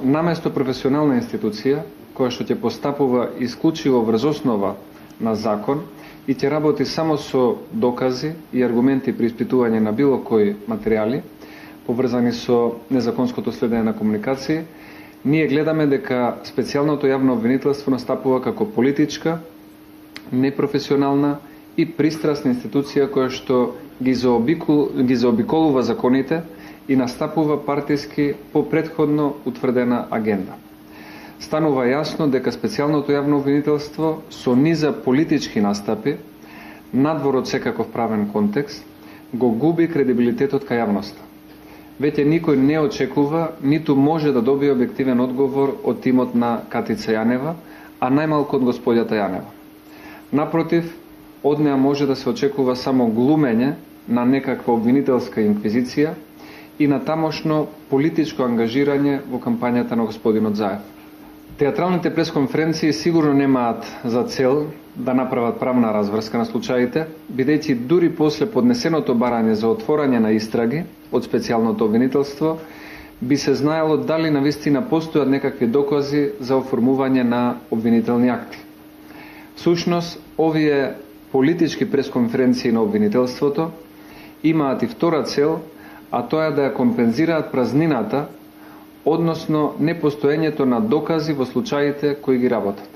наместо професионална институција, која што ќе постапува исклучиво врз основа на закон и ќе работи само со докази и аргументи при испитување на било кои материјали, поврзани со незаконското следење на комуникации, ние гледаме дека специјалното јавно обвинителство настапува како политичка, непрофесионална и пристрасна институција која што ги заобиколува законите и настапува партиски по претходно утврдена агенда. Станува јасно дека специјалното јавно обвинителство со низа политички настапи, надвор од секаков правен контекст, го губи кредибилитетот кај јавноста. Веќе никој не очекува, ниту може да добие објективен одговор од тимот на Катица Јанева, а најмалку од господјата Јанева. Напротив, од неа може да се очекува само глумење на некаква обвинителска инквизиција и на тамошно политичко ангажирање во кампањата на господинот Заев. Театралните пресконференции сигурно немаат за цел да направат правна разврска на случаите, бидејќи дури после поднесеното барање за отворање на истраги од специјалното обвинителство, би се знаело дали навистина постојат некакви докази за оформување на обвинителни акти. Всушност, овие политички пресконференции на обвинителството имаат и втора цел, а тоа е да ја компензираат празнината, односно непостоењето на докази во случаите кои ги работат.